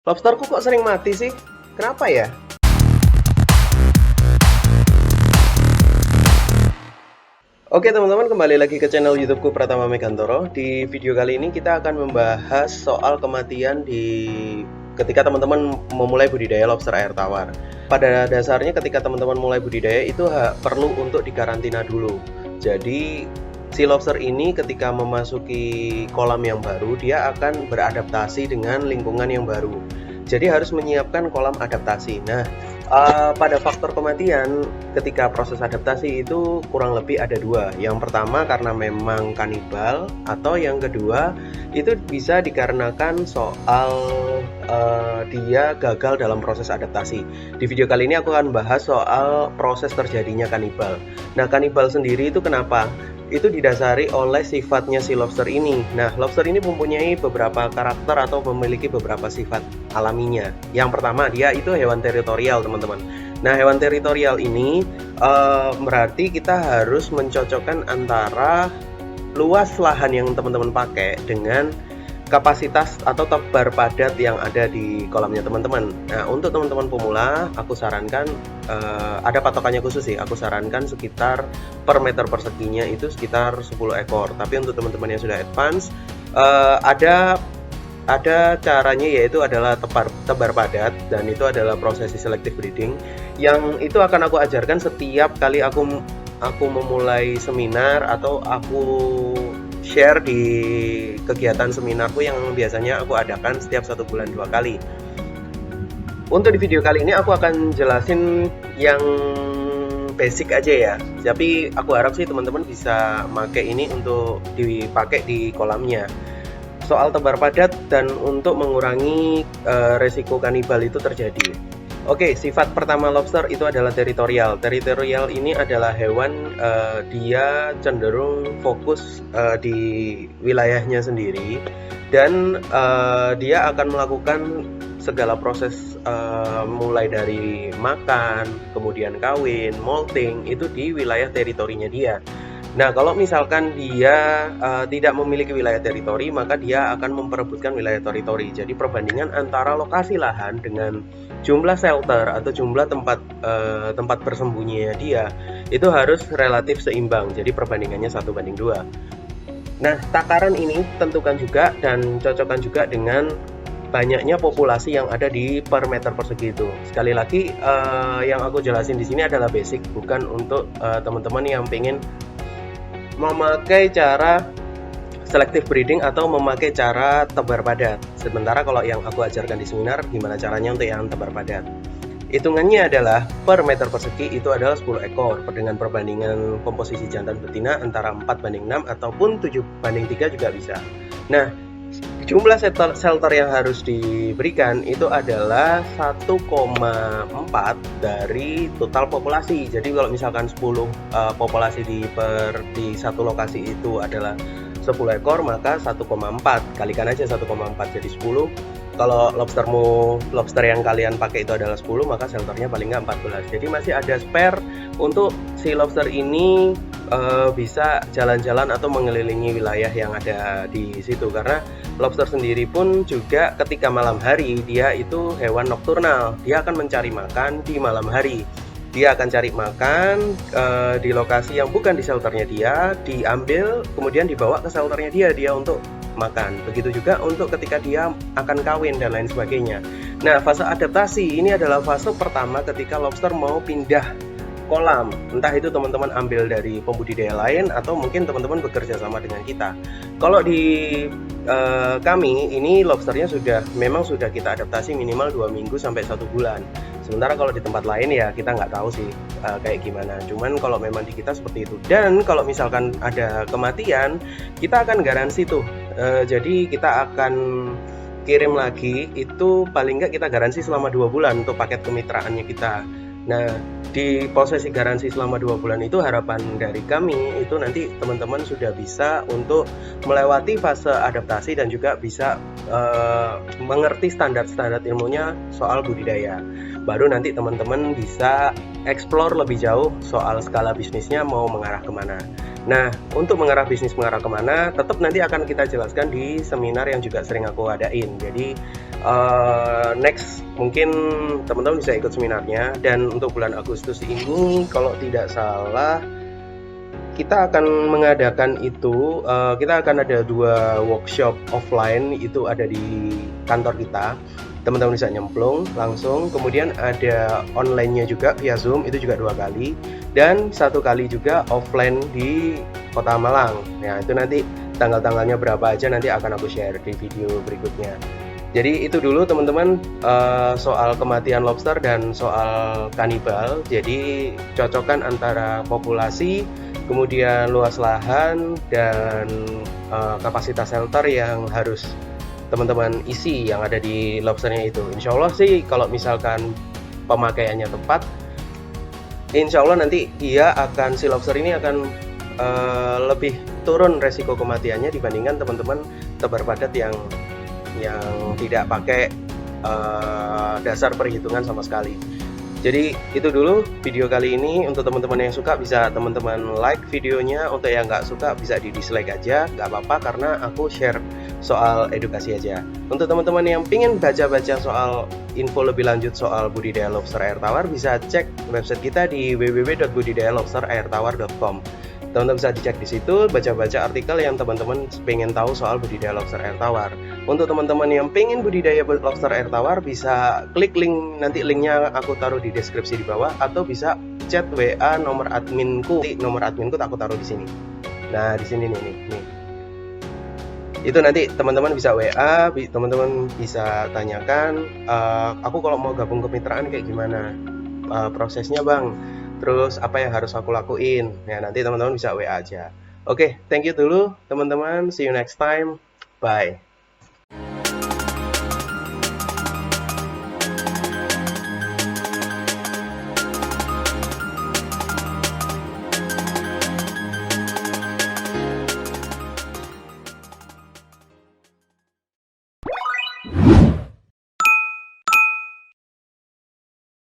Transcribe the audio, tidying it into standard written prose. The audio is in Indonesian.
Lobsterku kok sering mati sih? Kenapa ya? Oke teman-teman, kembali lagi ke channel YouTubeku Pratama Megantoro. Di video kali ini kita akan membahas soal kematian ketika teman-teman memulai budidaya lobster air tawar. Pada dasarnya ketika teman-teman mulai budidaya itu perlu untuk dikarantina dulu. Jadi si lobster ini ketika memasuki kolam yang baru, dia akan beradaptasi dengan lingkungan yang baru. Jadi harus menyiapkan kolam adaptasi. Nah, pada faktor kematian ketika proses adaptasi itu kurang lebih ada dua. Yang pertama karena memang kanibal, atau yang kedua itu bisa dikarenakan soal dia gagal dalam proses adaptasi. Di video kali ini aku akan bahas soal proses terjadinya kanibal. Nah, kanibal sendiri itu kenapa? Itu didasari oleh sifatnya si lobster ini. Nah, lobster ini mempunyai beberapa karakter atau memiliki beberapa sifat alaminya. Yang pertama, dia itu hewan teritorial, teman-teman. Nah, hewan teritorial ini berarti kita harus mencocokkan antara luas lahan yang teman-teman pakai dengan kapasitas atau tebar padat yang ada di kolamnya teman-teman. Nah, untuk teman-teman pemula, aku sarankan ada patokannya khusus sih. Aku sarankan sekitar per meter perseginya itu sekitar 10 ekor. Tapi untuk teman-teman yang sudah advance, ada caranya, yaitu adalah tebar padat, dan itu adalah prosesi selective breeding yang itu akan aku ajarkan setiap kali aku memulai seminar atau aku share di kegiatan seminarku yang biasanya aku adakan setiap 1 bulan 2 kali. Untuk di video kali ini aku akan jelasin yang basic aja ya. Tapi aku harap sih teman-teman bisa pakai ini untuk dipakai di kolamnya. Soal tebar padat dan untuk mengurangi resiko kanibal itu terjadi. Oke, sifat pertama lobster itu adalah teritorial. Teritorial ini adalah hewan dia cenderung fokus di wilayahnya sendiri, dan dia akan melakukan segala proses mulai dari makan, kemudian kawin, molting itu di wilayah teritorinya dia. Nah, kalau misalkan dia tidak memiliki wilayah teritori, maka dia akan memperebutkan wilayah teritori. Jadi perbandingan antara lokasi lahan dengan jumlah shelter atau jumlah tempat bersembunyinya dia itu harus relatif seimbang. Jadi perbandingannya 1:2. Nah, takaran ini tentukan juga dan cocokkan juga dengan banyaknya populasi yang ada di per meter persegi itu. Sekali lagi, yang aku jelasin di sini adalah basic, bukan untuk teman-teman yang pengen memakai cara selective breeding atau memakai cara tebar padat. Sementara kalau yang aku ajarkan di seminar, gimana caranya untuk yang tebar padat. Hitungannya adalah per meter persegi itu adalah 10 ekor dengan perbandingan komposisi jantan betina antara 4:6 ataupun 7:3 juga bisa. Nah, jumlah shelter yang harus diberikan itu adalah 1,4 dari total populasi. Jadi kalau misalkan 10 populasi di satu lokasi itu adalah 10 ekor, maka 1,4 kalikan aja 1,4 jadi 10. Kalau lobster yang kalian pakai itu adalah 10, maka shelternya paling nggak 14. Jadi masih ada spare untuk si lobster ini bisa jalan-jalan atau mengelilingi wilayah yang ada di situ, karena lobster sendiri pun juga ketika malam hari dia itu hewan nokturnal. Dia akan mencari makan di malam hari. Dia akan cari makan di lokasi yang bukan di shelternya dia, diambil kemudian dibawa ke shelternya dia untuk makan. Begitu juga untuk ketika dia akan kawin dan lain sebagainya. Nah, fase adaptasi ini adalah fase pertama ketika lobster mau pindah kolam. Entah itu teman-teman ambil dari pembudidaya lain atau mungkin teman-teman bekerja sama dengan kita. Kalau di kami ini lobsternya memang sudah kita adaptasi minimal 2 minggu sampai 1 bulan. Sementara kalau di tempat lain ya kita nggak tahu sih kayak gimana. Cuman kalau memang di kita seperti itu. Dan kalau misalkan ada kematian, kita akan garansi tuh. Jadi kita akan kirim lagi, itu paling nggak kita garansi selama 2 bulan untuk paket kemitraannya kita. Nah, di posisi garansi selama 2 bulan itu harapan dari kami itu nanti teman-teman sudah bisa untuk melewati fase adaptasi dan juga bisa mengerti standar-standar ilmunya soal budidaya. Baru nanti teman-teman bisa explore lebih jauh soal skala bisnisnya mau mengarah kemana. Nah, untuk mengarah bisnis mengarah kemana tetap nanti akan kita jelaskan di seminar yang juga sering aku adain. Jadi Next mungkin teman-teman bisa ikut seminarnya. Dan untuk bulan Agustus ini kalau tidak salah kita akan mengadakan itu, kita akan ada 2 workshop offline, itu ada di kantor kita. Teman-teman bisa nyemplung langsung, kemudian ada online-nya juga via Zoom, itu juga 2 kali, dan 1 kali juga offline di Kota Malang. Nah, itu nanti tanggal-tanggalnya berapa aja nanti akan aku share di video berikutnya. Jadi itu dulu teman-teman, soal kematian lobster dan soal kanibal. Jadi cocokkan antara populasi, kemudian luas lahan, dan kapasitas shelter yang harus teman-teman isi yang ada di lobsternya itu. Insya Allah sih kalau misalkan pemakaiannya tepat, insya Allah nanti si lobster ini akan lebih turun resiko kematiannya dibandingkan teman-teman tebar padat yang tidak pakai dasar perhitungan sama sekali. Jadi itu dulu video kali ini. Untuk teman-teman yang suka bisa teman-teman like videonya, untuk yang nggak suka bisa di dislike aja, nggak apa-apa karena aku share soal edukasi aja. Untuk teman-teman yang pingin baca-baca soal info lebih lanjut soal budidaya lobster air tawar, bisa cek website kita di www.budidayalobsterairtawar.com. Teman-teman bisa dicek di situ, baca-baca artikel yang teman-teman pengen tahu soal budidaya lobster air tawar. Untuk teman-teman yang pengen budidaya lobster air tawar, bisa klik link, nanti linknya aku taruh di deskripsi di bawah, atau bisa chat WA nomor adminku. Nomor adminku aku taruh di sini. Nah, di sini nih. Itu nanti teman-teman bisa WA, teman-teman bisa tanyakan, aku kalau mau gabung kemitraan kayak gimana? Prosesnya bang, terus apa yang harus aku lakuin? Ya nanti teman-teman bisa WA aja. Oke, thank you dulu teman-teman, see you next time, bye.